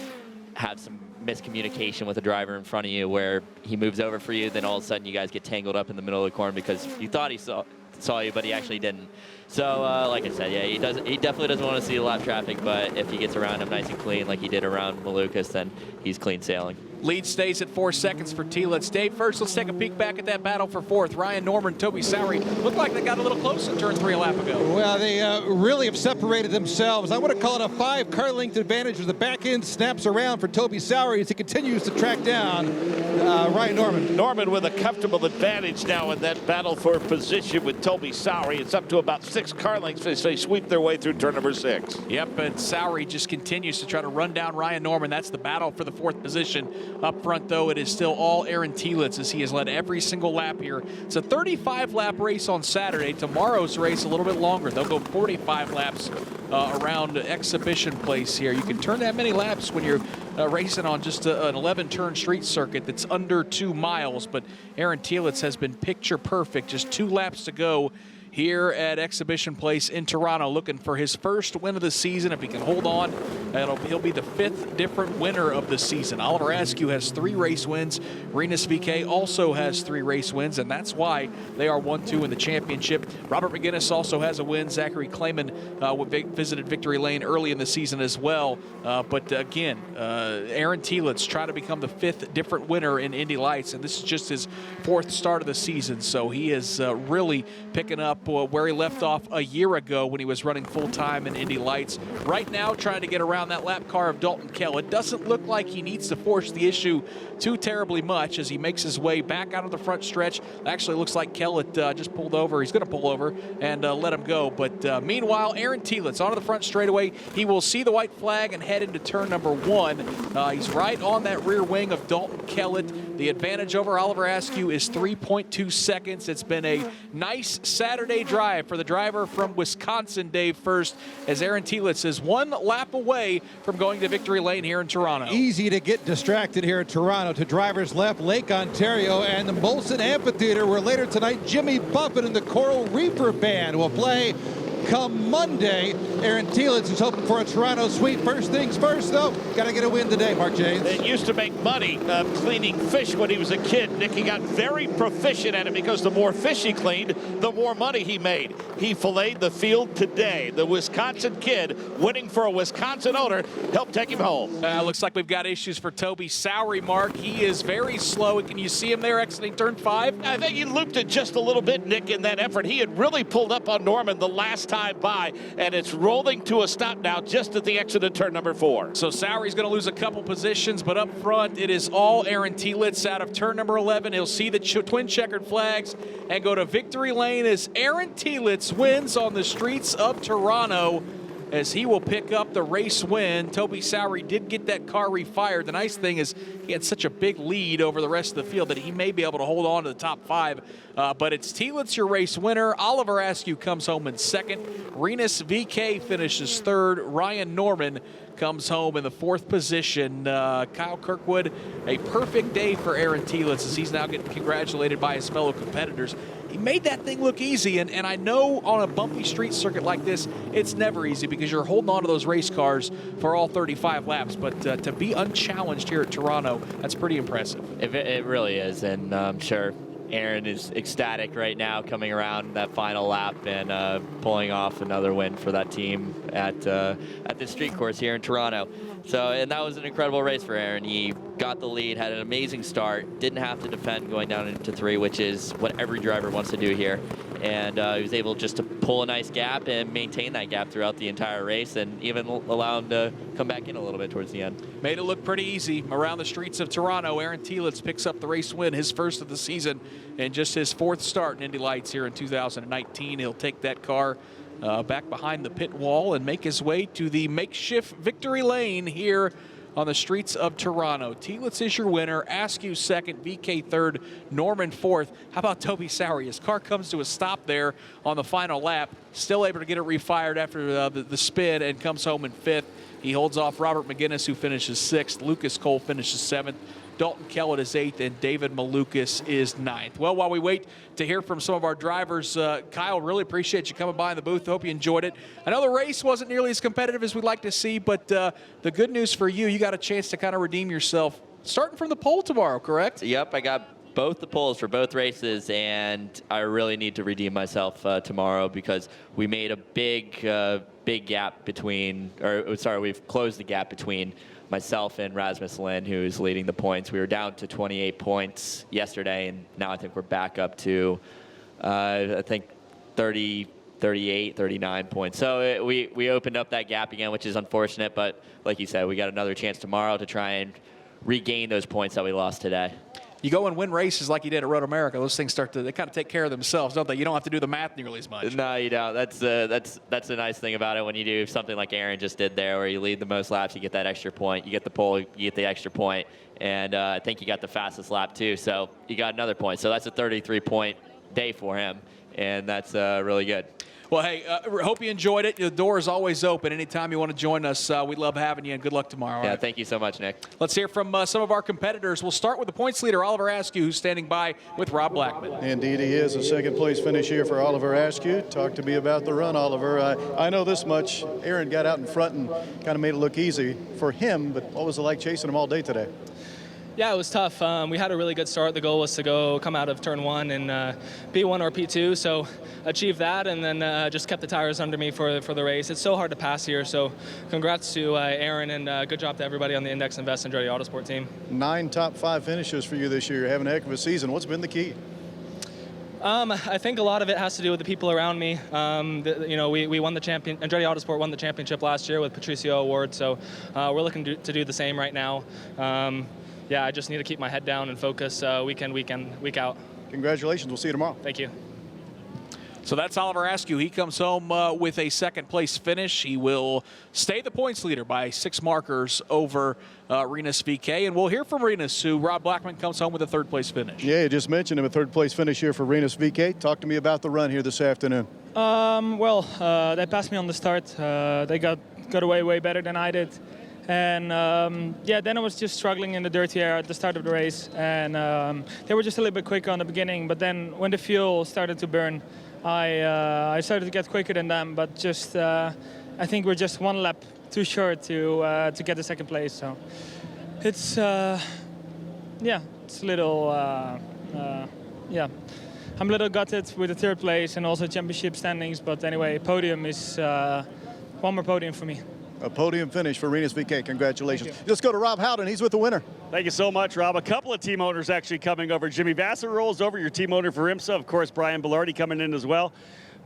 have some miscommunication with a driver in front of you where he moves over for you, then all of a sudden you guys get tangled up in the middle of the corner because you thought he saw you, but he actually didn't. So, like I said, yeah, he definitely doesn't want to see the lap traffic, but if he gets around him nice and clean like he did around Malukas, then he's clean sailing. Lead stays at 4 seconds for Telitz. Dave, first let's take a peek back at that battle for 4th. Ryan Norman, Toby Sowery looked like they got a little close in turn 3 a lap ago. Well, they really have separated themselves. I want to call it a 5-car length advantage as the back end snaps around for Toby Sowery as he continues to track down Ryan Norman. Norman with a comfortable advantage now in that battle for position with Toby Sowery. It's up to about 6 car lengths as they sweep their way through turn number 6. Yep, and Sowery just continues to try to run down Ryan Norman. That's the battle for the 4th position. Up front, though, it is still all Aaron Telitz as he has led every single lap here. It's a 35-lap race on Saturday. Tomorrow's race a little bit longer. They'll go 45 laps around Exhibition Place here. You can turn that many laps when you're racing on just an 11-turn street circuit that's under 2 miles, but Aaron Telitz has been picture perfect. Just 2 laps to go here at Exhibition Place in Toronto, looking for his first win of the season. If he can hold on, he'll be the 5th different winner of the season. Oliver Askew has 3 race wins. Rinus VeeKay also has 3 race wins, and that's why they are 1-2 in the championship. Robert McGinnis also has a win. Zachary Clayman visited Victory Lane early in the season as well. But again, Aaron Telitz trying to become the 5th different winner in Indy Lights, and this is just his 4th start of the season. So he is really picking up where he left off a year ago when he was running full-time in Indy Lights. Right now, trying to get around that lap car of Dalton Kell. It doesn't look like he needs to force the issue too terribly much as he makes his way back out of the front stretch. Actually, looks like Kell just pulled over. He's going to pull over and let him go. But meanwhile, Aaron Telitz onto the front straightaway. He will see the white flag and head into turn number 1. He's right on that rear wing of Dalton Kellett. The advantage over Oliver Askew is 3.2 seconds. It's been a nice Saturday drive for the driver from Wisconsin, Dave First, as Aaron Telitz is 1 lap away from going to Victory Lane here in Toronto. Easy to get distracted here in Toronto. To drivers left, Lake Ontario and the Molson Amphitheater, where later tonight Jimmy Buffett and the Coral Reaper Band will play come Monday. Aaron Telitz is hoping for a Toronto sweep. First things first, though, got to get a win today, Mark James. It used to make money cleaning fish when he was a kid. Nick, he got very proficient at it because the more fish he cleaned, the more money he made. He filleted the field today. The Wisconsin kid, winning for a Wisconsin owner, helped take him home. Looks like we've got issues for Toby Sowery, Mark. He is very slow. Can you see him there exiting turn 5? I think he looped it just a little bit, Nick, in that effort. He had really pulled up on Norman the last time by, and it's rolling to a stop now just at the exit of turn number 4. So Sowery's going to lose a couple positions, but up front it is all Aaron Telitz out of turn number 11. He'll see the twin checkered flags and go to Victory Lane as Aaron Telitz wins on the streets of Toronto, as he will pick up the race win. Toby Sowery did get that car refired. The nice thing is he had such a big lead over the rest of the field that he may be able to hold on to the top 5. But it's Telitz, your race winner. Oliver Askew comes home in 2nd. Rinus VeeKay finishes 3rd. Ryan Norman comes home in the 4th position. Kyle Kirkwood, a perfect day for Aaron Telitz as he's now getting congratulated by his fellow competitors. He made that thing look easy, and I know on a bumpy street circuit like this, it's never easy because you're holding on to those race cars for all 35 laps, but to be unchallenged here at Toronto, that's pretty impressive. It really is, and I'm sure Aaron is ecstatic right now coming around that final lap and pulling off another win for that team at this street course here in Toronto. So, and that was an incredible race for Aaron. He got the lead, had an amazing start, didn't have to defend going down into 3, which is what every driver wants to do here. And he was able just to pull a nice gap and maintain that gap throughout the entire race, and even allow him to come back in a little bit towards the end. Made it look pretty easy around the streets of Toronto. Aaron Telitz picks up the race win, his first of the season, and just his 4th start in Indy Lights here in 2019. He'll take that car back behind the pit wall and make his way to the makeshift victory lane here on the streets of Toronto. Telitz is your winner, Askew second, VK third, Norman fourth. How about Toby Sowery? His car comes to a stop there on the final lap, still able to get it refired after the spin, and comes home in 5th. He holds off Robert McGinnis, who finishes 6th. Lucas Cole finishes 7th. Dalton Kellett is 8th, and David Malukas is 9th. Well, while we wait to hear from some of our drivers, Kyle, really appreciate you coming by in the booth. Hope you enjoyed it. I know the race wasn't nearly as competitive as we'd like to see, but the good news for you got a chance to kind of redeem yourself starting from the pole tomorrow, correct? Yep, I got both the poles for both races, and I really need to redeem myself tomorrow because we made a big gap between, we've closed the gap between myself and Rasmus Lind, who's leading the points. We were down to 28 points yesterday, and now I think we're back up to, 30, 38, 39 points. So we opened up that gap again, which is unfortunate, but like you said, we got another chance tomorrow to try and regain those points that we lost today. You go and win races like you did at Road America, those things they kind of take care of themselves, don't they? You don't have to do the math nearly as much. No, you don't. That's the nice thing about it when you do something like Aaron just did there, where you lead the most laps, you get that extra point. You get the pole, you get the extra point. And I think you got the fastest lap too, so you got another point. So that's a 33-point day for him, and that's really good. Well, hey, hope you enjoyed it. The door is always open. Anytime you want to join us, we love having you, and good luck tomorrow. Yeah, right? Thank you so much, Nick. Let's hear from some of our competitors. We'll start with the points leader, Oliver Askew, who's standing by with Rob Blackman. Indeed, he is a second-place finish here for Oliver Askew. Talk to me about the run, Oliver. I know this much. Aaron got out in front and kind of made it look easy for him, but what was it like chasing him all day today? Yeah, it was tough. We had a really good start. The goal was to come out of turn 1 and P1 or P2, so achieved that, and then just kept the tires under me for the race. It's so hard to pass here, so congrats to Aaron, and good job to everybody on the Index Invest Andretti Autosport team. 9 top 5 finishes for you this year. You're having a heck of a season. What's been the key? I think a lot of it has to do with the people around me. We won the Andretti Autosport won the championship last year with Patricio Award, so we're looking to do the same right now. Yeah, I just need to keep my head down and focus week in, week out. Congratulations. We'll see you tomorrow. Thank you. So that's Oliver Askew. He comes home with a second-place finish. He will stay the points leader by 6 markers over Rinus VK. And we'll hear from Rinus, who Rob Blackman comes home with a third-place finish. Yeah, you just mentioned him, a third-place finish here for Rinus VK. Talk to me about the run here this afternoon. They passed me on the start. They got away way better than I did. And then I was just struggling in the dirty air at the start of the race, and they were just a little bit quicker on the beginning. But then when the fuel started to burn, I started to get quicker than them. But just I think we're just 1 lap too short to get the second place. So it's it's a little I'm a little gutted with the third place and also championship standings. But anyway, podium is 1 more podium for me. A podium finish for Rinus VK. Congratulations. Let's go to Rob Howden. He's with the winner. Thank you so much, Rob. A couple of team owners actually coming over. Jimmy Vassar rolls over, your team owner for IMSA. Of course, Brian Bellardi coming in as well.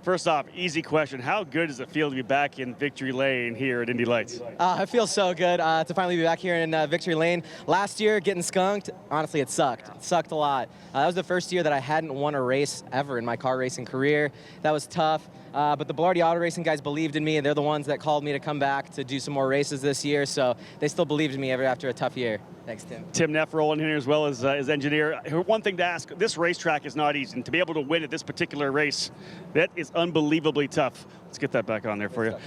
First off, easy question. How good does it feel to be back in Victory Lane here at Indy Lights? It feels so good to finally be back here in Victory Lane. Last year, getting skunked, honestly, it sucked. It sucked a lot. That was the first year that I hadn't won a race ever in my car racing career. That was tough. But the Bellardi Auto Racing guys believed in me, and they're the ones that called me to come back to do some more races this year. So they still believed in me after a tough year. Thanks, Tim. Tim Neff rolling in here as well as engineer. One thing to ask, this racetrack is not easy. And to be able to win at this particular race, that is unbelievably tough. Let's get that back on there for you.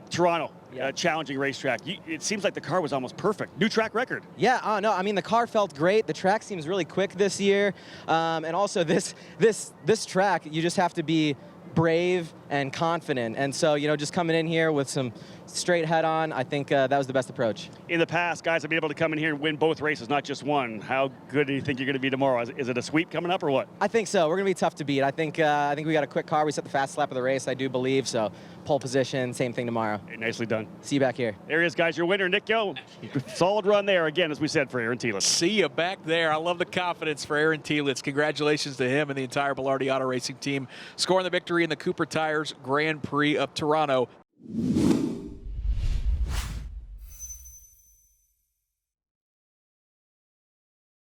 Toronto, challenging racetrack. It seems like the car was almost perfect. New track record. Yeah, no, I mean, the car felt great. The track seems really quick this year. And also this track, you just have to be brave and confident. And so, just coming in here with some straight head on. I think that was the best approach. In the past, guys have been able to come in here and win both races, not just one. How good do you think you're going to be tomorrow? Is it a sweep coming up or what? I think so. We're going to be tough to beat. I think we got a quick car. We set the fast lap of the race, I do believe. So pole position, same thing tomorrow. Hey, nicely done. See you back here. There he is, guys. Your winner, Nick Yo. Solid run there, again, as we said, for Aaron Telitz. See you back there. I love the confidence for Aaron Telitz. Congratulations to him and the entire Belardi Auto Racing team, scoring the victory in the Cooper Tires Grand Prix of Toronto.